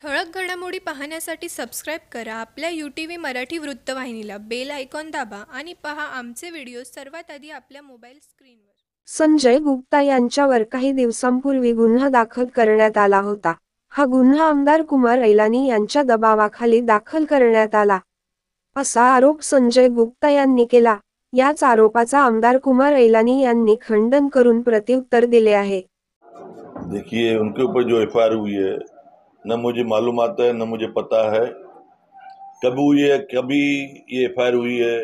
ठळक घडामोडी पाहण्यासाठी सबस्क्राईब करा आपल्या UTV मराठी वृत्तवाहिनीला. बेल आयकॉन दाबा आणि पहा आमचे व्हिडिओ सर्वात आधी आपल्या मोबाईल स्क्रीनवर. संजय गुप्ता यांच्यावर काही दिवसांपूर्वी गुन्हा दाखल करण्यात आला होता. हा गुन्हा आमदार कुमार ऐलानी यांच्या दबावाखाली दाखल करण्यात आला, असा आरोप संजय गुप्ता यांनी केला. याच आरोपाचा आमदार कुमार ऐलानी यांनी खंडन करून प्रत्युत्तर दिले आहे. देखिए, उनके ऊपर जो एफआईआर हुई है, न मुझे मालूमात है, न मुझे पता है कब हुई है, कभी ये एफआईआर हुई है,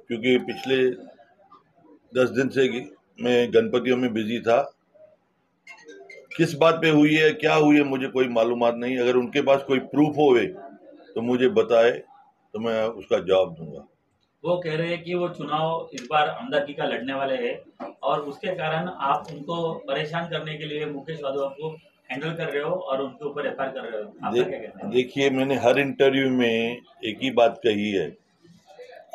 क्योंकि पिछले 10 दिन से मैं गणपतियों में बिजी था। किस बात पे हुई है, क्या हुई है, मुझे कोई मालूमात नहीं। अगर उनके पास कोई प्रूफ होवे तो मुझे बताए, तो मैं उसका जवाब दूंगा। वो कह रहे हैं कि वो चुनाव इस बार आमदारकी का लड़ने वाले हैं और उसके कारण आप उनको परेशान करने के लिए मुकेश यादव को हैंडल कर रहे हो और उनके ऊपर एफआईआर कर रहे हो। आपका क्या कहना है? देखिए, मैंने हर इंटरव्यू में एक ही बात कही है,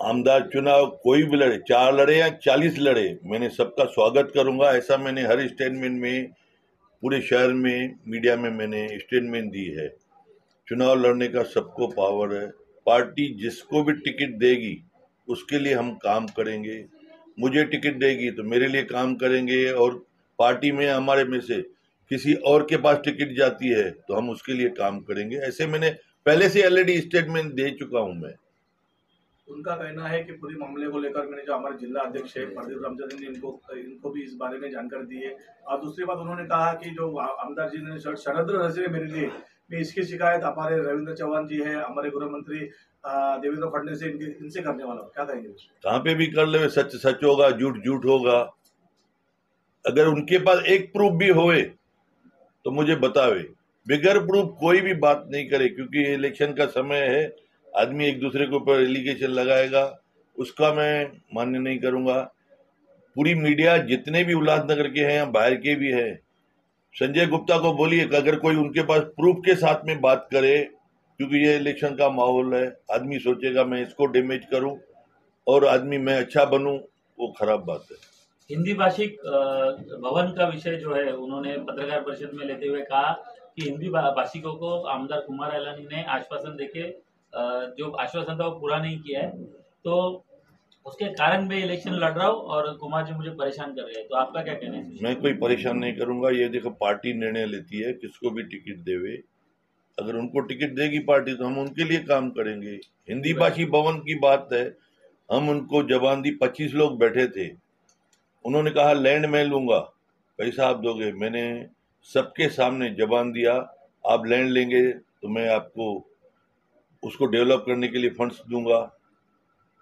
आमदार चुनाव कोई भी लड़े, 4 लड़े या 40 लड़े, मैंने सबका स्वागत करूंगा। ऐसा मैंने हर स्टेटमेंट में, पूरे शहर में, मीडिया में मैंने स्टेटमेंट दी है। चुनाव लड़ने का सबको पावर है। पार्टी जिसको भी टिकट देगी उसके लिए हम काम करेंगे। मुझे टिकट देगी तो मेरे लिए काम करेंगे, और पार्टी में हमारे में से किसी और के पास टिकट जाती है तो हम उसके लिए काम करेंगे। ऐसे मैंने पहले से ऑलरेडी स्टेटमेंट दे चुका हूं मैं। उनका कहना है कि पूरे मामले को लेकर मैंने जो हमारे जिला अध्यक्ष है प्रदीप रामचंद्र ने इनको भी इस बारे में जानकारी दी है। और दूसरी बात उन्होंने कहा कि जो आमदार जी ने षड्यंत्र रचे मेरे लिए, मैं इसकी शिकायत हमारे रविंद्र चौहान जी है, हमारे गृह मंत्री देवेंद्र फडणवीस इनसे करने वाला हूँ। क्या कहेंगे? कहाँ पे भी कर ले, सच सच होगा, झूठ झूठ होगा। अगर उनके पास एक प्रूफ भी होए तो मुझे बतावे। बिगर प्रूफ कोई भी बात नहीं करे, क्योंकि इलेक्शन का समय है, आदमी एक दूसरे के ऊपर एलिगेशन लगाएगा, उसका मैं मान्य नहीं करूंगा। पूरी मीडिया जितने भी उल्लासनगर के हैं या बाहर के भी हैं, संजय गुप्ता को बोलिए कि अगर कोई उनके पास प्रूफ के साथ में बात करे, क्योंकि ये इलेक्शन का माहौल है, आदमी सोचेगा मैं इसको डैमेज करूं और आदमी मैं अच्छा बनूं, वो खराब बात है। हिंदी भाषिक भवन का विषय जो है उन्होंने पत्रकार परिषद में लेते हुए कहा कि हिंदी भाषिकों को आमदार कुमार ऐलानी ने आश्वासन देके जो आश्वासन था वो पूरा नहीं किया है, तो उसके कारण मैं इलेक्शन लड़ रहा हूँ और कुमार जी मुझे परेशान कर रहे हैं। तो आपका क्या कहना है? मैं कोई परेशान नहीं करूंगा। ये देखो, पार्टी निर्णय लेती है किसको भी टिकट देवे। अगर उनको टिकट देगी पार्टी तो हम उनके लिए काम करेंगे। हिंदी भाषी भवन की बात है, हम उनको जबान दी। 25 लोग बैठे थे, उन्होंने कहा लैंड मैं लूंगा, पैसा आप दोगे। मैंने सबके सामने जबान दिया, आप लैंड लेंगे तो मैं आपको उसको डेवलप करने के लिए फंड्स दूंगा।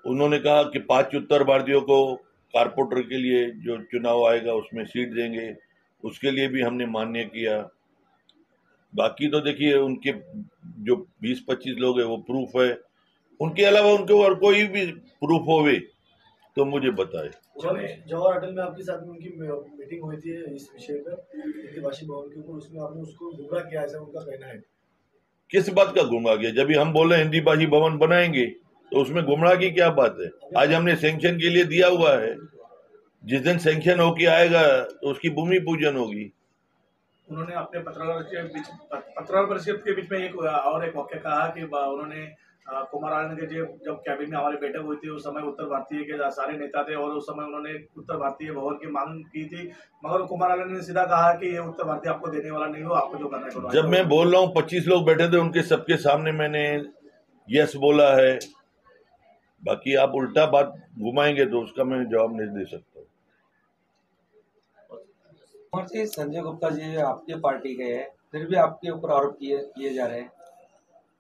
उन्होंने कहा कि 5 उत्तर भारतीयों को कारपोरेटर के लिए जो चुनाव आएगा उसमें सीट देंगे, उसके लिए भी हमने मान्य किया। बाकी तो देखिए, उनके जो 20-25 लोग हैं वो प्रूफ है। उनके अलावा उनके और कोई भी प्रूफ होवे तो मुझे बताए। जवाहर होटल में आपके साथ में उनकी मीटिंग हुई थी इस विषय पर, हिंदी भाषी भवन के ऊपर, उसमें आपने उसको गुमराह किया, ऐसा उनका कहना है। किस बात का गुमराह किया? जब भी हम बोले हिंदी भाषी भवन बनाएंगे तो उसमें गुमराह की क्या बात है? आज हमने सैंक्शन के लिए दिया हुआ है, जिस दिन सैंक्शन होके आएगा तो उसकी भूमि पूजन होगी। उन्होंने अपने पत्रकार परिषद के बीच में एक वाक्य कहा कि उन्होंने कुमार ऐलानी के जब कैबिनेट में हमारी बैठक हुई थी, उस समय उत्तर भारतीय के सारे नेता थे और उस समय उन्होंने उत्तर भारतीय भवन की मांग की थी, मगर कुमार ऐलानी ने सीधा कहा कि ये उत्तर भारतीय आपको देने वाला नहीं हो, आपको जो करना है करो। जब मैं बोल रहा हूँ 25 लोग बैठे थे, उनके सबके सामने मैंने यस बोला है। बाकी आप उल्टा बात घुमाएंगे तो उसका मैं जवाब नहीं दे सकता। संजय गुप्ता जी आपके पार्टी के हैं, फिर भी आपके ऊपर आरोप किए जा रहे हैं।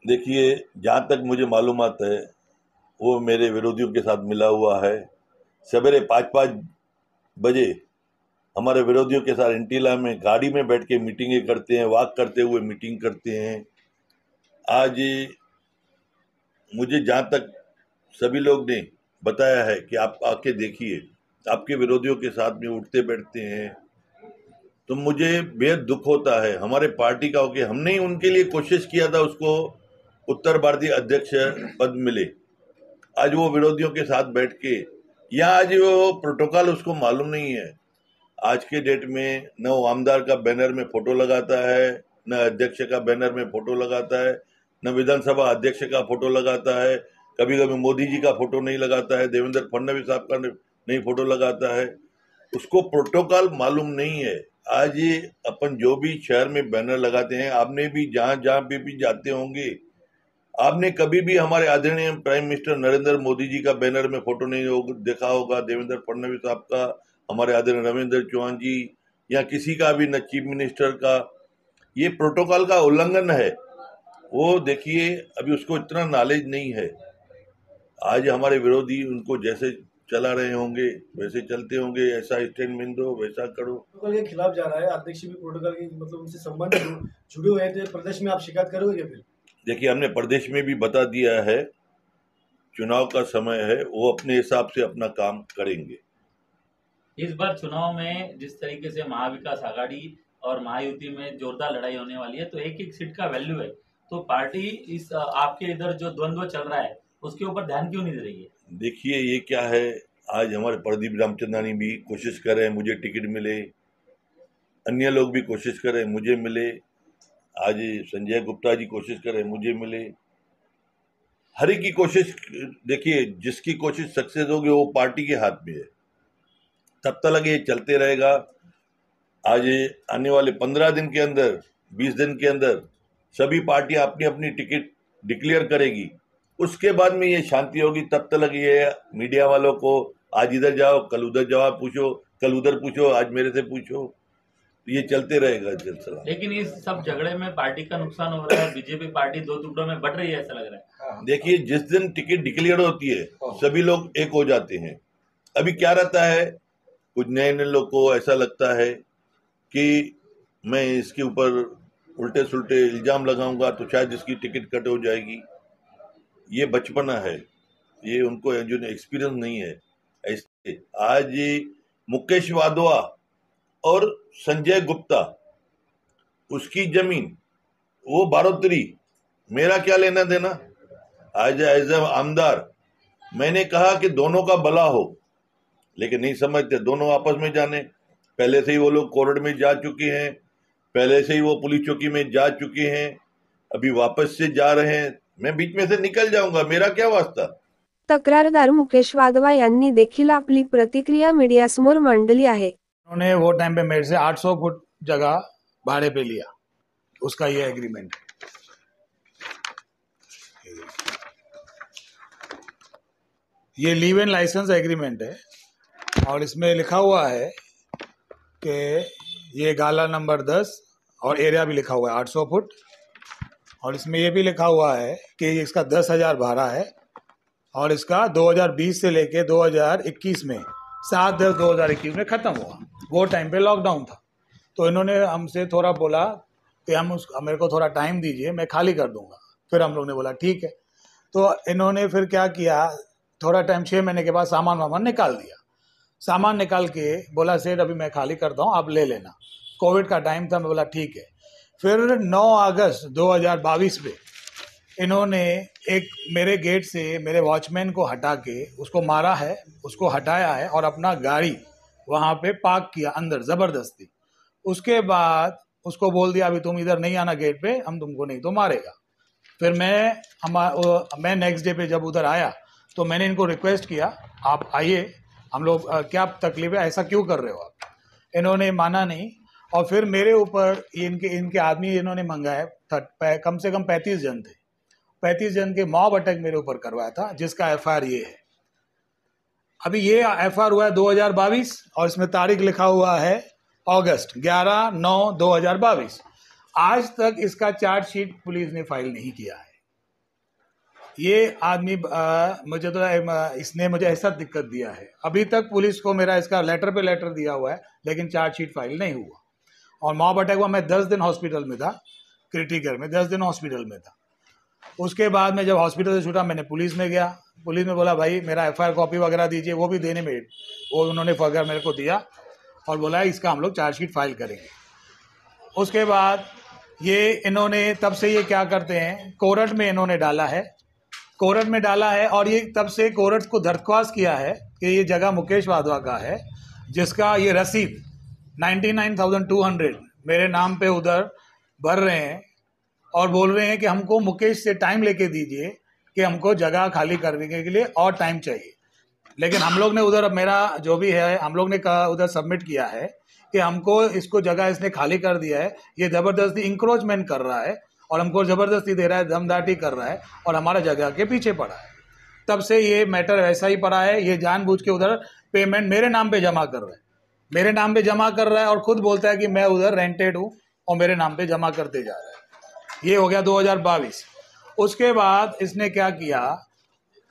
देखिए, जहाँ तक मुझे मालूमात है वो मेरे विरोधियों के साथ मिला हुआ है। सवेरे 5-5 बजे हमारे विरोधियों के साथ इंटीला में गाड़ी में बैठ के मीटिंगें करते हैं, वॉक करते हुए मीटिंग करते हैं। आज मुझे जहाँ तक सभी लोग ने बताया है कि आप आके देखिए, आपके विरोधियों के साथ में उठते बैठते हैं, तो मुझे बेहद दुख होता है। हमारे पार्टी का होके हमने ही उनके लिए कोशिश किया था उसको उत्तर भारतीय अध्यक्ष पद मिले। आज वो विरोधियों के साथ बैठ के, या आज वो प्रोटोकॉल उसको मालूम नहीं है। आज के डेट में न वो आमदार का बैनर में फोटो लगाता है, न अध्यक्ष का बैनर में फोटो लगाता है, न विधानसभा अध्यक्ष का फोटो लगाता है, कभी कभी मोदी जी का फोटो नहीं लगाता है, देवेंद्र फडणवीस साहब का नहीं फोटो लगाता है। उसको प्रोटोकॉल मालूम नहीं है। आज ये अपन जो भी शहर में बैनर लगाते हैं, आपने भी जहां जहां पे भी जाते होंगे, आपने कभी भी हमारे आदरणीय प्राइम मिनिस्टर नरेंद्र मोदी जी का बैनर में फोटो नहीं देखा होगा, देवेंद्र फडणवीस साहब का, हमारे आदरणीय रविंद्र चौहान जी, या किसी का भी, न चीफ मिनिस्टर का। ये प्रोटोकॉल का उल्लंघन है। वो देखिए, अभी उसको इतना नॉलेज नहीं है। आज हमारे विरोधी उनको जैसे चला रहे होंगे वैसे चलते होंगे, ऐसा स्टेटमेंट दो, वैसा करो। प्रोटोकॉल के खिलाफ जा रहा है, अध्यक्ष भी प्रोटोकॉल के मतलब उनसे संबंध जुड़े हुए हैं, तो प्रदेश में आप शिकायत करोगे क्या फिर? देखिए, हमने प्रदेश में भी बता दिया है, चुनाव का समय है, वो अपने हिसाब से अपना काम करेंगे। इस बार चुनाव में जिस तरीके से महाविकास आघाड़ी और महायुति में जोरदार लड़ाई होने वाली है, तो एक एक सीट का वैल्यू है, तो पार्टी इस आपके इधर जो द्वंद्व चल रहा है उसके ऊपर ध्यान क्यों नहीं दे रही है? देखिए, ये क्या है, आज हमारे प्रदीप रामचंद्रानी भी कोशिश कर रहे हैं मुझे टिकट मिले, अन्य लोग भी कोशिश कर रहे हैं मुझे मिले, आज संजय गुप्ता जी कोशिश कर रहे हैं मुझे मिले। हर एक की कोशिश, देखिए, जिसकी कोशिश सक्सेस होगी वो पार्टी के हाथ में है। तब तक ये चलते रहेगा। आज आने वाले 15 दिन के अंदर, 20 दिन के अंदर सभी पार्टियां अपनी अपनी टिकट डिक्लेयर करेगी। उसके बाद में ये शांति होगी। तब तक ये मीडिया वालों को आज इधर जाओ, कल उधर जवाब पूछो, कल उधर पूछो, आज मेरे से पूछो, ये चलते रहेगा सिलसिला। लेकिन इस सब झगड़े में पार्टी का नुकसान हो रहा है, बीजेपी पार्टी दो टुकड़ों में बट रही है, ऐसा लग रहा है। देखिए, जिस दिन टिकट डिक्लेयर होती है सभी लोग एक हो जाते हैं। अभी क्या रहता है, कुछ नए नए लोग को ऐसा लगता है कि मैं इसके ऊपर उल्टे सुल्टे इल्जाम लगाऊंगा तो शायद इसकी टिकट कट हो जाएगी। ये बचपना है, ये उनको जो एक्सपीरियंस नहीं है। ऐसे आज मुकेश वाधवा और संजय गुप्ता, उसकी जमीन वो बारोतरी, मेरा क्या लेना देना। आज एज ए आमदार मैंने कहा कि दोनों का भला हो, लेकिन नहीं समझते, दोनों आपस में जाने। पहले से ही वो लोग कोर्ट में जा चुके हैं, पहले से ही वो पुलिस चौकी में जा चुके हैं, अभी वापस से जा रहे हैं। मैं बीच में से निकल जाऊंगा, मेरा क्या वास्ता। तक्रारदार मुकेश वाधवा यांनी देखील आपली प्रतिक्रिया मीडियासमोर मांडली आहे। उन्होंने वो टाइम पे मेरे से 800 फुट जगह भाड़े पे लिया, उसका ये एग्रीमेंट है। ये लीव इन लाइसेंस एग्रीमेंट है और इसमें लिखा हुआ है कि ये गाला नंबर 10 और एरिया भी लिखा हुआ है 800 फुट, और इसमें ये भी लिखा हुआ है कि इसका 10,000 भाड़ा है और इसका 2020 से लेके 2021 में 7/10/2021 में ख़त्म हुआ। वो टाइम पे लॉकडाउन था, तो इन्होंने हमसे थोड़ा बोला कि मेरे को थोड़ा टाइम दीजिए, मैं खाली कर दूंगा। फिर हम लोग ने बोला ठीक है। तो इन्होंने फिर क्या किया, थोड़ा टाइम 6 महीने के बाद सामान वामान निकाल दिया। सामान निकाल के बोला सेठ अभी मैं खाली करता हूँ, आप ले लेना। कोविड का टाइम था, मैं बोला ठीक है। फिर 9 अगस्त 2022 पे इन्होंने एक मेरे गेट से मेरे वॉचमैन को हटा के उसको मारा है, उसको हटाया है और अपना गाड़ी वहाँ पे पार्क किया अंदर ज़बरदस्ती। उसके बाद उसको बोल दिया अभी तुम इधर नहीं आना गेट पे, हम तुमको नहीं तो मारेगा। फिर मैं नेक्स्ट डे पे जब उधर आया तो मैंने इनको रिक्वेस्ट किया आप आइए, हम लोग क्या तकलीफ है, ऐसा क्यों कर रहे हो आप। इन्होंने माना नहीं और फिर मेरे ऊपर इनके आदमी इन्होंने मंगाए, कम से कम 35 जन थे। 35 जन के मॉब अटैक मेरे ऊपर करवाया था, जिसका एफआईआर ये है। अभी ये एफआईआर हुआ है 2022 और इसमें तारीख लिखा हुआ है अगस्त 11/9/2022। आज तक इसका चार्जशीट पुलिस ने फाइल नहीं किया है। ये आदमी इसने मुझे ऐसा दिक्कत दिया है। अभी तक पुलिस को मेरा इसका लेटर पे लेटर दिया हुआ है, लेकिन चार्जशीट फाइल नहीं हुआ। और मॉब अटैक हुआ, मैं 10 दिन हॉस्पिटल में था, क्रिटिकल में 10 दिन हॉस्पिटल में था। उसके बाद में जब हॉस्पिटल से छूटा मैंने पुलिस में गया, पुलिस में बोला भाई मेरा एफआईआर कॉपी वगैरह दीजिए, वो भी देने में वो उन्होंने वगैरह मेरे को दिया और बोला इसका हम लोग चार्जशीट फाइल करेंगे। उसके बाद ये इन्होंने तब से ये क्या करते हैं, कोर्ट में इन्होंने डाला है, कोर्ट में डाला है और ये तब से कोर्ट को दरख्वास्त किया है कि ये जगह मुकेश वाधवा का है, जिसका ये रसीद 99,200 मेरे नाम पे उधर भर रहे हैं और बोल रहे हैं कि हमको मुकेश से टाइम लेके दीजिए कि हमको जगह खाली करने के लिए और टाइम चाहिए। लेकिन हम लोग ने उधर, मेरा जो भी है, हम लोग ने कहा उधर सबमिट किया है कि हमको इसको जगह इसने खाली कर दिया है, ये ज़बरदस्ती इंक्रोचमेंट कर रहा है और हमको ज़बरदस्ती दे रहा है, दमदाटी कर रहा है और हमारा जगह के पीछे पड़ा है। तब से ये मैटर वैसा ही पड़ा है। ये जानबूझ के उधर पेमेंट मेरे नाम पे जमा कर रहा है, मेरे नाम पे जमा कर रहा है और खुद बोलता है कि मैं उधर रेंटेड हूँ और मेरे नाम पे जमा करते जा रहा है। ये हो गया 2022। उसके बाद इसने क्या किया,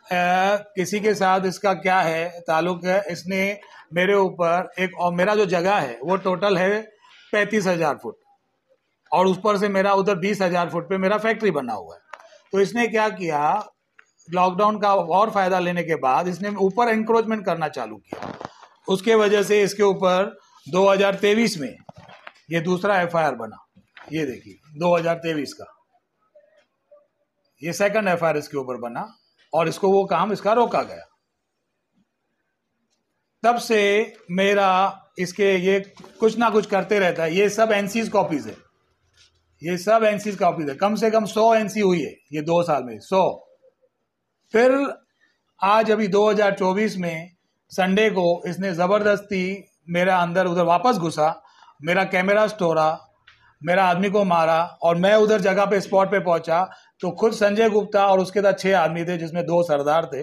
किसी के साथ इसका क्या है ताल्लुक है, इसने मेरे ऊपर एक, और मेरा जो जगह है वो टोटल है 35,000 फुट और उस पर से मेरा उधर 20,000 फुट पे मेरा फैक्ट्री बना हुआ है। तो इसने क्या किया, लॉकडाउन का और फ़ायदा लेने के बाद इसने ऊपर इंक्रोचमेंट करना चालू किया। उसके वजह से इसके ऊपर 2023 में ये दूसरा FIR बना। ये देखिए 2023 का ये सेकंड FIR इसके ऊपर बना और इसको वो काम इसका रोका गया। तब से मेरा इसके ये कुछ ना कुछ करते रहता है। ये सब NC's कॉपीज है, ये सब NC's कॉपीज है। कम से कम 100 NC हुई है ये 2 साल में, 100। फिर आज अभी 2024 में संडे को इसने ज़बरदस्ती मेरा अंदर उधर वापस घुसा, मेरा कैमरा तोड़ा, मेरा आदमी को मारा और मैं उधर जगह पे स्पॉट पे पहुंचा तो खुद संजय गुप्ता और उसके साथ 6 आदमी थे जिसमें 2 सरदार थे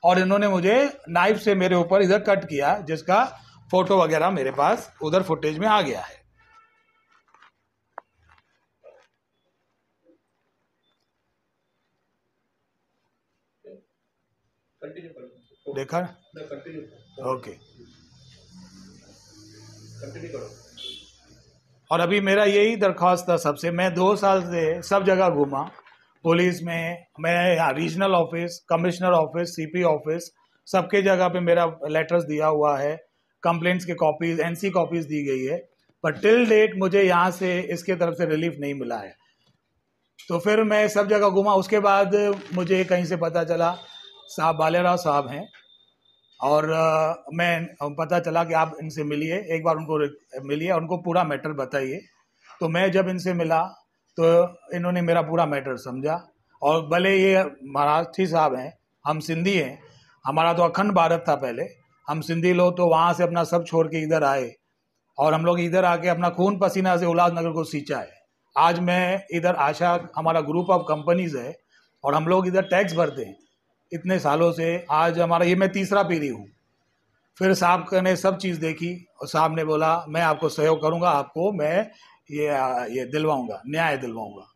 और इन्होंने मुझे नाइफ से मेरे ऊपर इधर कट किया, जिसका फोटो वगैरह मेरे पास उधर फुटेज में आ गया है। देखा, ओके। और अभी मेरा यही दरख्वास्त था सबसे, मैं 2 साल से सब जगह घूमा, पुलिस में, मैं यहाँ regional office, commissioner office, CP office, सबके जगह पे मेरा लेटर्स दिया हुआ है, कंप्लेंट्स के कॉपीज, NC कॉपीज दी गई है, पर टिल डेट मुझे यहाँ से इसके तरफ से रिलीफ नहीं मिला है। तो फिर मैं सब जगह घूमा। उसके बाद मुझे कहीं से पता चला साहब बालेराव साहब हैं और मैं पता चला कि आप इनसे मिलिए, एक बार उनको मिलिए, उनको पूरा मैटर बताइए। तो मैं जब इनसे मिला तो इन्होंने मेरा पूरा मैटर समझा और भले ये महाराष्ट्री साहब हैं, हम सिंधी हैं, हमारा तो अखंड भारत था पहले, हम सिंधी लोग तो वहाँ से अपना सब छोड़ के इधर आए और हम लोग इधर आके अपना खून पसीना से उल्लासनगर को सींचा है। आज मैं इधर आशा, हमारा ग्रुप ऑफ कंपनीज है और हम लोग इधर टैक्स भरते हैं इतने सालों से। आज हमारा ये मैं 3रा पीढ़ी हूँ। फिर साहब ने सब चीज़ देखी और साहब ने बोला मैं आपको सहयोग करूँगा, आपको मैं ये दिलवाऊँगा, न्याय दिलवाऊँगा।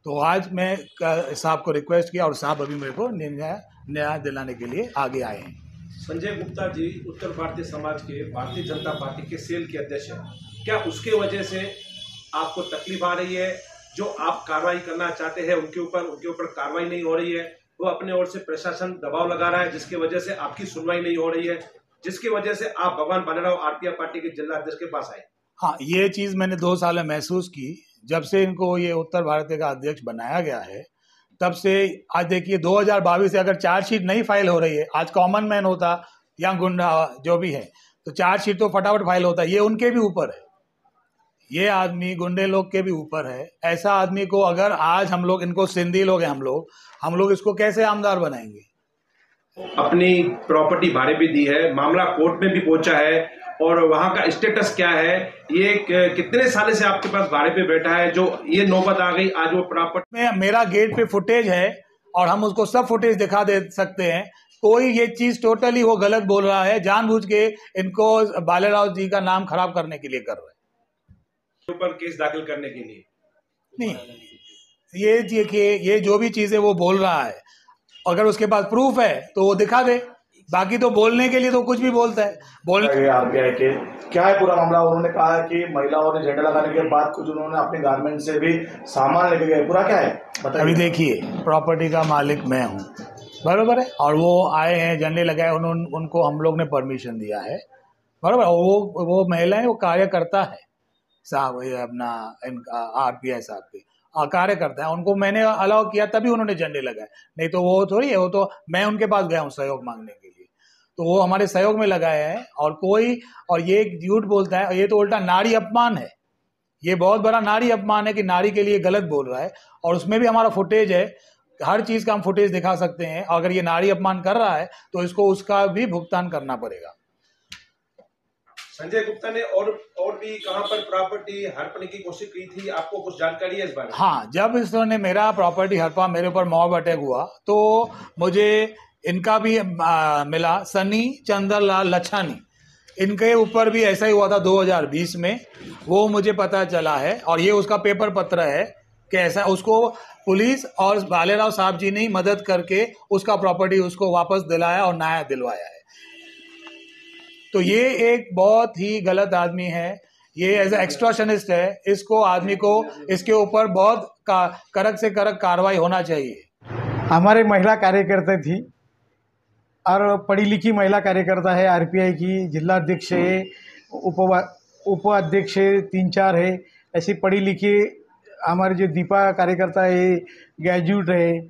तो आज मैं साहब को रिक्वेस्ट किया और साहब अभी मेरे को न्याय दिलाने के लिए आगे आए हैं। संजय गुप्ता जी उत्तर भारतीय समाज के भारतीय जनता पार्टी के सेल के अध्यक्ष हैं। क्या उसके वजह से आपको तकलीफ आ रही है? जो आप कार्रवाई करना चाहते हैं उनके ऊपर कार्रवाई नहीं हो रही है, वो अपने ओर से प्रशासन दबाव लगा रहा है जिसकी वजह से आपकी सुनवाई नहीं हो रही है, जिसकी वजह से आप भगवान बालेराव RPI पार्टी के जिला अध्यक्ष के पास आए। हाँ, ये चीज़ मैंने 2 साल में महसूस की जब से इनको ये उत्तर भारतीय का अध्यक्ष बनाया गया है। तब से आज देखिए 2022 से अगर चार्जशीट नहीं फाइल हो रही है, आज कॉमन मैन होता या गुंडा जो भी है तो चार्जशीट तो फटाफट फाइल होता है। ये उनके भी ऊपर है, ये आदमी गुंडे लोग के भी ऊपर है। ऐसा आदमी को अगर आज हम लोग, इनको सिंधी लोग हैं हम लोग इसको कैसे आमदार बनाएंगे? अपनी प्रॉपर्टी भाड़े पे दी है, मामला कोर्ट में भी पहुंचा है और वहां का स्टेटस क्या है? ये कितने साल से आपके पास भाड़े पे बैठा है जो ये नौबत आ गई आज वो प्रॉपर्टी में? मेरा गेट पे फुटेज है और हम उसको सब फुटेज दिखा दे सकते हैं। कोई ये चीज टोटली वो गलत बोल रहा है, जानबूझ के इनको बालेराव जी का नाम खराब करने के लिए कर रहे हैं, ऊपर केस दाखिल करने के लिए। नहीं, ये देखिए, ये जो भी चीजें वो बोल रहा है अगर उसके पास प्रूफ है तो वो दिखा दे, बाकी तो बोलने के लिए तो कुछ भी बोलता है। RPI के क्या है पूरा मामला? उन्होंने कहा है कि महिलाओं ने झंडा लगाने के बाद कुछ उन्होंने अपने गारमेंट से भी सामान लेके गए, पूरा क्या है बताइए। अभी देखिए, प्रॉपर्टी का मालिक मैं हूँ, बराबर है, और वो आए हैं, झंडे लगाए, उनको हम लोग ने परमिशन दिया है, बराबर। वो महिलाएं, वो कार्यकर्ता है साहब, ये अपना इनका RPI साहब के कार्य करता है, उनको मैंने अलाउ किया तभी उन्होंने झंडे लगाए, नहीं तो वो थोड़ी है, वो तो मैं उनके पास गया हूँ सहयोग मांगने के लिए, तो वो हमारे सहयोग में लगाए हैं। और ये झूठ बोलता है, ये तो उल्टा नारी अपमान है। ये बहुत बड़ा नारी अपमान है कि नारी के लिए गलत बोल रहा है, और उसमें भी हमारा फुटेज है, हर चीज़ का हम फुटेज दिखा सकते हैं। अगर ये नारी अपमान कर रहा है तो इसको उसका भी भुगतान करना पड़ेगा। संजय गुप्ता ने और भी कहां पर प्रॉपर्टी हड़पने की कोशिश की थी, आपको कुछ जानकारी है इस बारे में? हाँ, जब इसने मेरा प्रॉपर्टी हड़पा, मेरे ऊपर मॉब अटैक हुआ, तो मुझे इनका भी मिला, सनी चंद्रलाल लच्छानी, इनके ऊपर भी ऐसा ही हुआ था 2020 में, वो मुझे पता चला है। और ये उसका पेपर पत्र है कि ऐसा उसको पुलिस और भालेराव साहब जी ने ही मदद करके उसका प्रॉपर्टी उसको वापस दिलाया और न्याय दिलवाया है। तो ये एक बहुत ही गलत आदमी है, ये एज ए एक्सटॉर्शनिस्ट है। इसको आदमी को इसके ऊपर बहुत कड़क से कड़क कार्रवाई होना चाहिए। हमारे महिला कार्यकर्ता थी और पढ़ी लिखी महिला कार्यकर्ता है, आरपीआई की जिला अध्यक्ष है, उपाध्यक्ष 3-4 है। ऐसी पढ़ी लिखी हमारे जो दीपा कार्यकर्ता है, ग्रेजुएट है,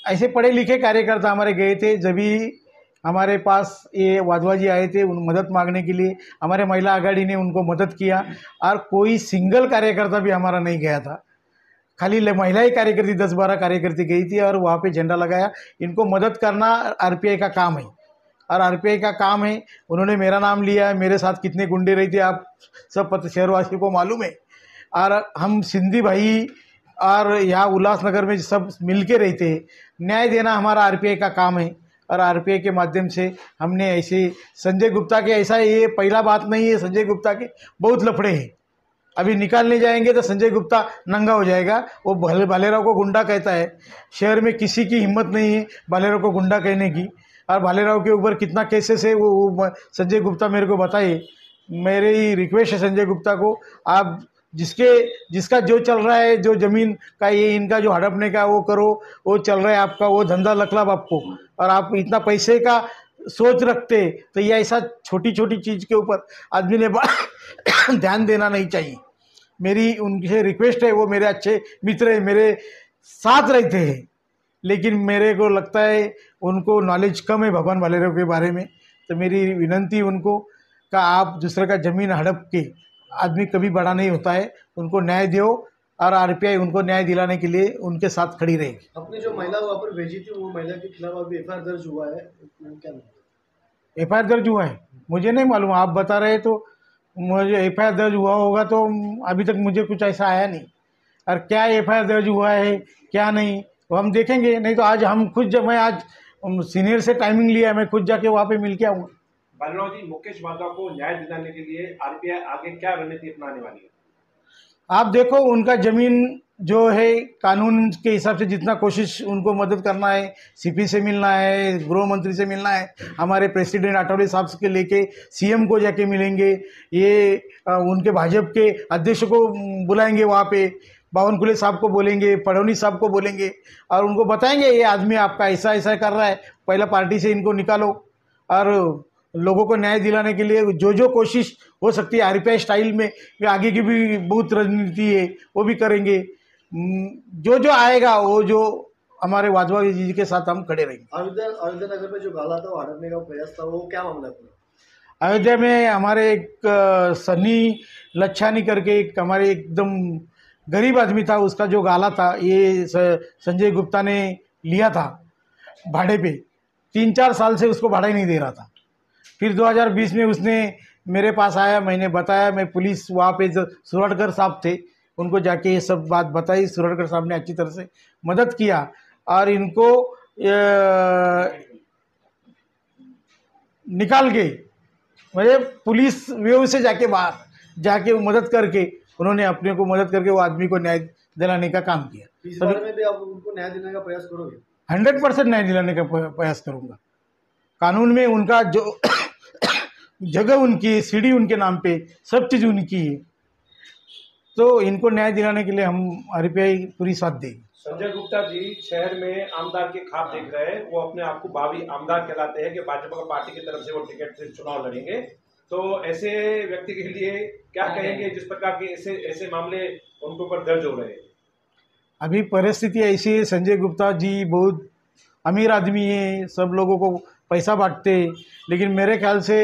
ऐसे पढ़े लिखे कार्यकर्ता हमारे गए थे। जब भी हमारे पास ये वाधवा जी आए थे उन मदद मांगने के लिए, हमारे महिला आघाड़ी ने उनको मदद किया, और कोई सिंगल कार्यकर्ता भी हमारा नहीं गया था। खाली महिला ही कार्यकर्ती 10-12 कार्यकर्ती गई थी और वहाँ पे झंडा लगाया। इनको मदद करना आरपीआई का काम है, और आरपीआई का काम है। उन्होंने मेरा नाम लिया, मेरे साथ कितने गुंडे रहे थे आप सब शहरवासियों को मालूम है। और हम सिंधी भाई और यहाँ उल्लासनगर में सब मिल के रहते हैं। न्याय देना हमारा आरपीआई का काम है, और आरपीआई के माध्यम से हमने ऐसे संजय गुप्ता के, ऐसा ये पहला बात नहीं है, संजय गुप्ता के बहुत लफड़े हैं। अभी निकालने जाएंगे तो संजय गुप्ता नंगा हो जाएगा। वो भालेराव को गुंडा कहता है, शहर में किसी की हिम्मत नहीं है भालेराव को गुंडा कहने की। और भालेराव के ऊपर कितना केसेस है वो संजय गुप्ता मेरे को बताए। मेरी रिक्वेस्ट है संजय गुप्ता को, आप जिसका जो चल रहा है, जो ज़मीन का ये इनका जो हड़पने का वो करो, वो चल रहा है आपका, वो धंधा लखलाब आपको। और आप इतना पैसे का सोच रखते तो ये ऐसा छोटी छोटी चीज़ के ऊपर आदमी ने ध्यान देना नहीं चाहिए। मेरी उनसे रिक्वेस्ट है, वो मेरे अच्छे मित्र हैं, मेरे साथ रहते हैं, लेकिन मेरे को लगता है उनको नॉलेज कम है भगवान भालेराव के बारे में। तो मेरी विनंती उनको का, आप दूसरे का ज़मीन हड़प के आदमी कभी बड़ा नहीं होता है, उनको न्याय दो, और आरपीआई उनको न्याय दिलाने के लिए उनके साथ खड़ी रहेगी। अपनी जो महिला वहाँ पर भेजी थी, वो महिला के खिलाफ अभी एफआईआर दर्ज हुआ है, क्या एफआईआर दर्ज हुआ है? मुझे नहीं मालूम, आप बता रहे तो मुझे एफआईआर दर्ज हुआ होगा, तो अभी तक मुझे कुछ ऐसा आया नहीं। और क्या एफआईआर दर्ज हुआ है क्या नहीं वो हम देखेंगे। नहीं तो आज हम खुद, जब मैं आज सीनियर से टाइमिंग लिया, मैं खुद जाके वहाँ पे मिल के आऊँगा। भालेराव जी, मुकेश वाधवा को न्याय दिलाने के लिए आरपीआई आगे क्या रणनीति अपनाने वाली है? आप देखो, उनका ज़मीन जो है कानून के हिसाब से जितना कोशिश उनको मदद करना है, सीपी से मिलना है, गृह मंत्री से मिलना है, हमारे प्रेसिडेंट अटॉर्नी साहब के लेके सीएम को जाके मिलेंगे, ये उनके भाजपा के अध्यक्ष को बुलाएंगे, वहाँ पे बावनकुले साहब को बोलेंगे, फडणवीस साहब को बोलेंगे, और उनको बताएंगे ये आदमी आपका ऐसा ऐसा कर रहा है, पहला पार्टी से इनको निकालो। और लोगों को न्याय दिलाने के लिए जो जो कोशिश हो सकती है आरपीआई स्टाइल में, आगे की भी बहुत रणनीति है, वो भी करेंगे। जो जो आएगा वो जो हमारे वाधवा जी के साथ हम खड़े रहेंगे। अयोध्या नगर में जो गाला था, वो हड़पने का प्रयास था, वो क्या मामला है? अयोध्या में हमारे एक सनी लच्छानी करके एक हमारे एकदम गरीब आदमी था, उसका जो गाला था ये संजय गुप्ता ने लिया था भाड़े पे। 3-4 साल से उसको भाड़ा ही नहीं दे रहा था। फिर 2020 में उसने मेरे पास आया, मैंने बताया, मैं पुलिस वहाँ पे सुरटकर साहब थे, उनको जाके ये सब बात बताई। सुरटकर साहब ने अच्छी तरह से मदद किया और इनको निकाल के, मुझे पुलिस व्यू से जाके बाहर जाके मदद करके उन्होंने अपने को मदद करके वो आदमी को न्याय दिलाने का काम किया। इस बारे में भी आप उनको न्याय दिलाने का प्रयास करोगे? 100% न्याय दिलाने का प्रयास करूँगा। कानून में उनका जो जगह उनकी है, सीढ़ी उनके नाम पे, सब चीज़ उनकी है, तो इनको न्याय दिलाने के लिए हम आरपीआई पूरी साथ देगी। संजय गुप्ता जी शहर में आमदार के ख्वाब देख रहे हैं, वो अपने आप को भावी आमदार कहलाते हैं कि भाजपा पार्टी की तरफ से वो टिकट से चुनाव लड़ेंगे। तो ऐसे व्यक्ति के लिए क्या कहेंगे जिस प्रकार के ऐसे मामले उनके ऊपर दर्ज हो रहे हैं? अभी परिस्थिति ऐसी है, संजय गुप्ता जी बहुत अमीर आदमी है, सब लोगों को पैसा बांटते, लेकिन मेरे ख्याल से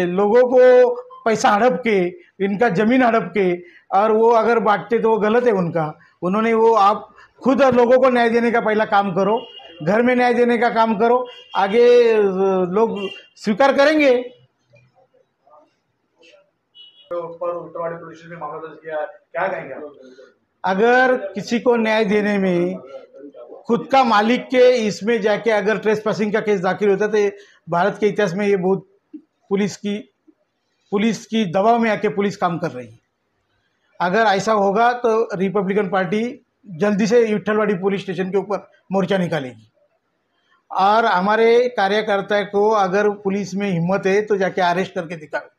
लोगों को पैसा हड़प के, इनका ज़मीन हड़प के, और वो अगर बांटते तो वो गलत है उनका। उन्होंने वो आप खुद लोगों को न्याय देने का पहला काम करो, घर में न्याय देने का काम करो, आगे लोग स्वीकार करेंगे। पर उत्तरवाड़ी पुलिस ने मामला दर्ज किया है, क्या कहेंगे आप? अगर किसी को न्याय देने में खुद का मालिक के इसमें जाके अगर ट्रेसपासिंग का केस दाखिल होता तो भारत के इतिहास में ये बहुत पुलिस की दबाव में आके पुलिस काम कर रही है। अगर ऐसा होगा तो रिपब्लिकन पार्टी जल्दी से विट्ठलवाड़ी पुलिस स्टेशन के ऊपर मोर्चा निकालेगी, और हमारे कार्यकर्ता को अगर पुलिस में हिम्मत है तो जाके अरेस्ट करके दिखाओ।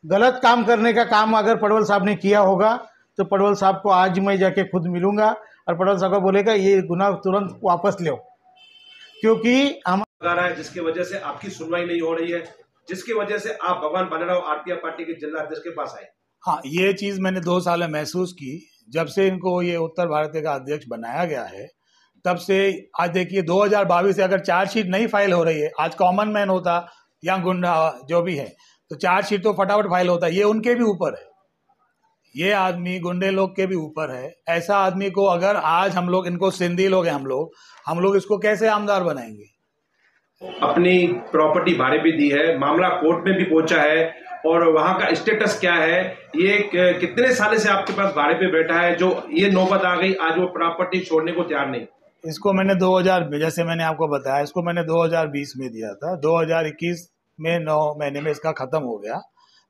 गलत काम करने का काम अगर पडवल साहब ने किया होगा तो पडवल साहब को आज मैं जाके खुद मिलूंगा और पडवल साहब को बोलेगा ये गुनाह तुरंत वापस लो, क्योंकि हम रहा है जिसकी वजह से आपकी सुनवाई नहीं हो रही है, जिसकी वजह से आप भगवान बालाराव आरपीएफ पार्टी के जिला अध्यक्ष के पास आए। हाँ, ये चीज़ मैंने 2 साल में महसूस की। जब से इनको ये उत्तर भारत का अध्यक्ष बनाया गया है तब से आज देखिए 2022 से अगर चार्जशीट नहीं फाइल हो रही है, आज कॉमन मैन होता या गुंडा जो भी है तो चार्जशीट तो फटाफट फाइल होता है। ये उनके भी ऊपर है, ये आदमी गुंडे लोग के भी ऊपर है। ऐसा आदमी को अगर आज हम लोग, इनको सिंधी लोग हैं हम लोग इसको कैसे आमदार बनाएंगे? अपनी प्रॉपर्टी भाड़े पे दी है, मामला कोर्ट में भी पहुंचा है, और वहां का स्टेटस क्या है? ये कितने साल से आपके पास भाड़े पे बैठा है जो ये नौबत आ गई आज वो प्रॉपर्टी छोड़ने को तैयार नहीं? इसको मैंने 2000, जैसे मैंने आपको बताया, इसको मैंने 2020 में दिया था। 2021 में 9 महीने में इसका खत्म हो गया।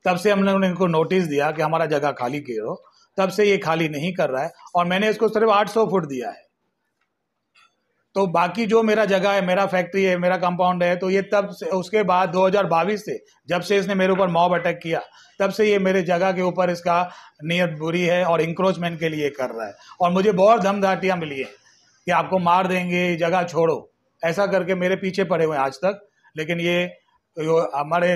तब से हमने इनको नोटिस दिया कि हमारा जगह खाली करो, तब से ये खाली नहीं कर रहा है, और मैंने इसको सिर्फ 800 फुट दिया है। तो बाकी जो मेरा जगह है, मेरा फैक्ट्री है, मेरा कंपाउंड है, तो ये तब से, उसके बाद 2022 से जब से इसने मेरे ऊपर मॉब अटैक किया तब से ये मेरे जगह के ऊपर इसका नीयत बुरी है और इंक्रोचमेंट के लिए कर रहा है। और मुझे बहुत धमधाटियाँ मिली हैं कि आपको मार देंगे, जगह छोड़ो, ऐसा करके मेरे पीछे पड़े हुए हैं आज तक। लेकिन ये हमारे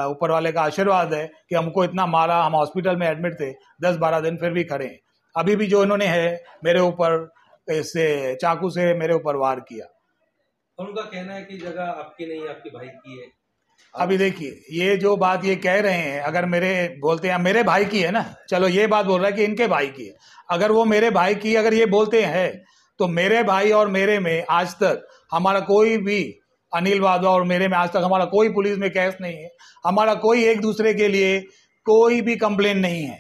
ऊपर वाले का आशीर्वाद है कि हमको इतना मारा, हम हॉस्पिटल में एडमिट थे 10-12 दिन, फिर भी खड़े हैं। अभी भी जो इन्होंने है मेरे ऊपर इससे चाकू से मेरे ऊपर वार किया। उनका कहना है कि जगह आपकी नहीं, आपके भाई की है। अभी देखिए ये जो बात ये कह रहे हैं, अगर मेरे बोलते हैं मेरे भाई की है ना, चलो ये बात बोल रहा है कि इनके भाई की है। अगर वो मेरे भाई की अगर ये बोलते हैं तो मेरे भाई और मेरे में आज तक हमारा कोई भी, अनिल वाधवा और मेरे में आज तक हमारा कोई पुलिस में केस नहीं है। हमारा कोई एक दूसरे के लिए कोई भी कंप्लेन नहीं है,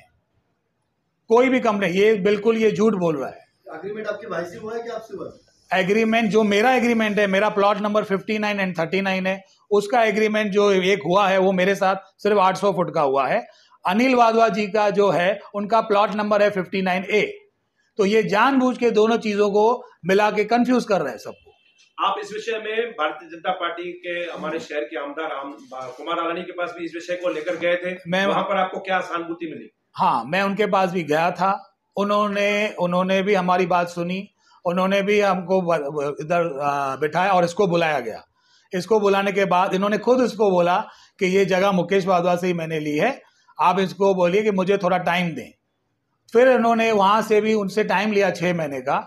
कोई भी कंप्लेन। ये बिल्कुल ये झूठ बोल रहा है। एग्रीमेंट आपके भाई से हुआ है कि आपसे हुआ? एग्रीमेंट जो मेरा एग्रीमेंट है, मेरा प्लॉट नंबर 59 एंड 39 है, उसका एग्रीमेंट जो एक हुआ है वो मेरे साथ सिर्फ 800 फुट का हुआ है। अनिल वाधवा जी का जो है उनका प्लॉट नंबर है 59A। तो ये जानबूझ के दोनों चीजों को मिला के कंफ्यूज कर रहे हैं सबको। आप इस विषय में भारतीय जनता पार्टी के हमारे शहर के आमदार कुमार आलानी के पास भी इस विषय को लेकर गए थे, वहां पर आपको क्या सहानुभूति मिली? हाँ, मैं उनके पास भी गया था, उन्होंने भी हमारी बात सुनी, उन्होंने भी हमको इधर बिठाया और इसको बुलाया गया। इसको बुलाने के बाद इन्होंने खुद इसको बोला कि ये जगह मुकेश वाधवा से ही मैंने ली है, आप इसको बोलिए कि मुझे थोड़ा टाइम दें। फिर इन्होंने वहां से भी उनसे टाइम लिया 6 महीने का,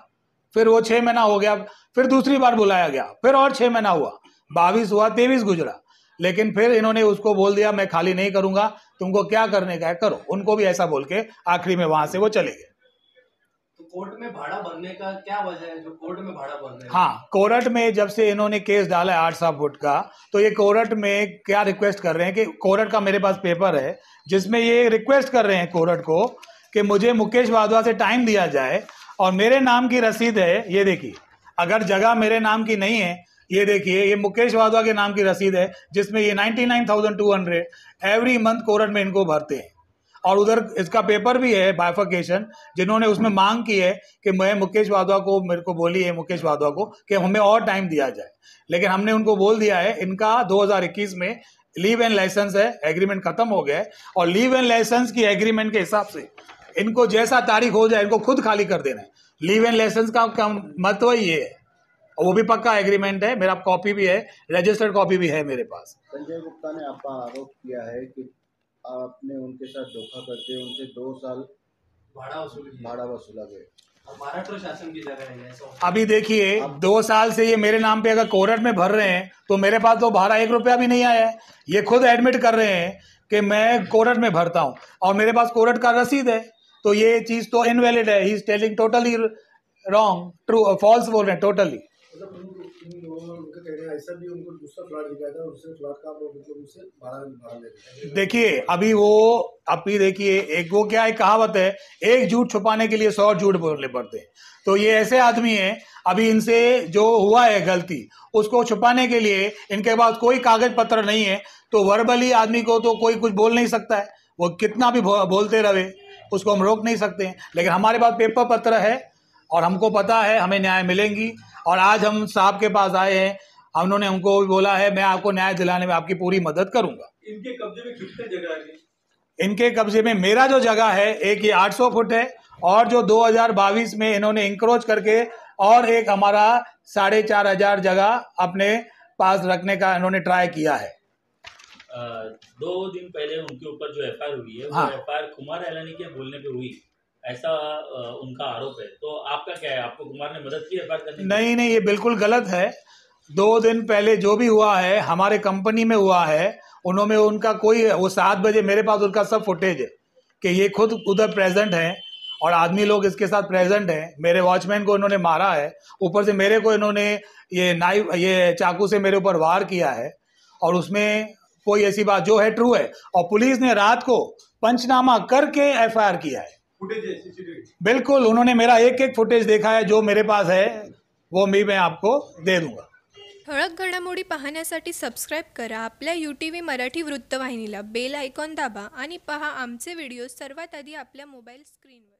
फिर वो 6 महीना हो गया, फिर दूसरी बार बुलाया गया, फिर और 6 महीना हुआ, 22 हुआ, 23 गुजरा, लेकिन फिर इन्होंने उसको बोल दिया मैं खाली नहीं करूंगा, तुमको क्या करने का है करो। उनको भी ऐसा बोल के आखिरी में वहां से वो चले गए। तो कोर्ट में भाड़ा भरने का क्या वजह है जो कोर्ट में भाड़ा भर रहे हैं? हाँ, कोर्ट में जब से इन्होंने केस डाला है 800 फुट का, तो ये कोर्ट में क्या रिक्वेस्ट कर रहे हैं कि कोर्ट का मेरे पास पेपर है जिसमें ये रिक्वेस्ट कर रहे हैं कोर्ट को कि मुझे मुकेश वाधवा से टाइम दिया जाए और मेरे नाम की रसीद है, ये देखिए, अगर जगह मेरे नाम की नहीं है, ये देखिए ये मुकेश वाधवा के नाम की रसीद है जिसमें ये 99,200 एवरी मंथ कोर्ट में इनको भरते हैं। और उधर इसका पेपर भी है बाइफर्केशन, जिन्होंने उसमें मांग की है कि मैं मुकेश वाधवा को, मेरे को बोली है मुकेश वाधवा को कि हमें और टाइम दिया जाए, लेकिन हमने उनको बोल दिया है इनका 2021 में लीव एंड लाइसेंस है, एग्रीमेंट खत्म हो गया है, और लीव एंड लाइसेंस की एग्रीमेंट के हिसाब से इनको जैसा तारीख हो जाए इनको खुद खाली कर देना है। लीव एंड लाइसेंस का महत्व ही ये है, वो भी पक्का एग्रीमेंट है, मेरा कॉपी भी है, रजिस्टर्ड कॉपी भी है मेरे पास। संजय गुप्ता ने आपका आरोप किया है कि आपने उनके साथ धोखा करके उनसे 2 साल भाड़ा वसूला गया। महाराष्ट्र शासन की जगह है ऐसा? अभी देखिए 2 साल से ये मेरे नाम पे अगर कोर्ट में भर रहे हैं तो मेरे पास तो भाड़ा 1 रुपया भी नहीं आया है। ये खुद एडमिट कर रहे हैं कि मैं कोर्ट में भरता हूँ और मेरे पास कोर्ट का रसीद है। तो ये चीज़ तो इनवैलिड है। He is telling totally wrong, true false बोल रहे हैं टोटली। उनका कहना है ऐसा भी उनको दूसरा फ्लैट दिखाया था, उससे फ्लैट का आप लोग मतलब उससे भाड़ा ले रहे हैं। देखिए अभी देखिए एक वो क्या एक कहावत है, एक झूठ छुपाने के लिए 100 झूठ बोलने पड़ते हैं। तो ये ऐसे आदमी हैं, अभी इनसे जो हुआ है गलती उसको छुपाने के लिए इनके पास कोई कागज पत्र नहीं है। तो वर्बली आदमी को तो कोई कुछ बोल नहीं सकता है, वो कितना भी बोलते रहे उसको हम रोक नहीं सकते हैं। लेकिन हमारे पास पेपर पत्र है और हमको पता है हमें न्याय मिलेंगी। और आज हम साहब के पास आए हैं, उन्होंने हमको भी बोला है मैं आपको न्याय दिलाने में आपकी पूरी मदद करूंगा। इनके कब्जे में कितने जगह है? इनके कब्जे में मेरा जो जगह है एक ये 800 फुट है और जो 2022 में इन्होंने इंक्रोच करके और एक हमारा 4,500 जगह अपने पास रखने का इन्होंने ट्राई किया है। 2 दिन पहले उनके ऊपर जो एफआईआर हुई है वो हाँ। एफआईआर कुमार एलानी के बोलने पे हुई, ऐसा उनका आरोप है। तो आपका क्या है, आपको कुमार ने मदद की एफआईआर करने में? नहीं, ये बिल्कुल गलत है। 2 दिन पहले जो भी हुआ है हमारे कंपनी में हुआ है, उन्होंने उनका कोई वो 7 बजे मेरे पास उनका सब फुटेज है कि ये खुद उधर प्रेजेंट है और आदमी लोग इसके साथ प्रेजेंट हैं। मेरे वॉचमैन को इन्होंने मारा है, ऊपर से मेरे को इन्होंने ये चाकू से मेरे ऊपर वार किया है और उसमें कोई ऐसी बात जो है ट्रू है। और पुलिस ने रात को पंचनामा करके एफआईआर किया है। फुटेज है सीसीटीवी? बिल्कुल, उन्होंने मेरा एक फुटेज देखा है, जो मेरे पास है वो मैं आपको दे दूंगा। ठळक घडामोडी पाहण्यासाठी सबस्क्राईब करा आपल्या UTV मराठी वृत्तवाहिनीला, बेल आयकॉन दाबा आणि पहा आमचे व्हिडिओ सर्वात आधी आपल्या मोबाईल स्क्रीनवर।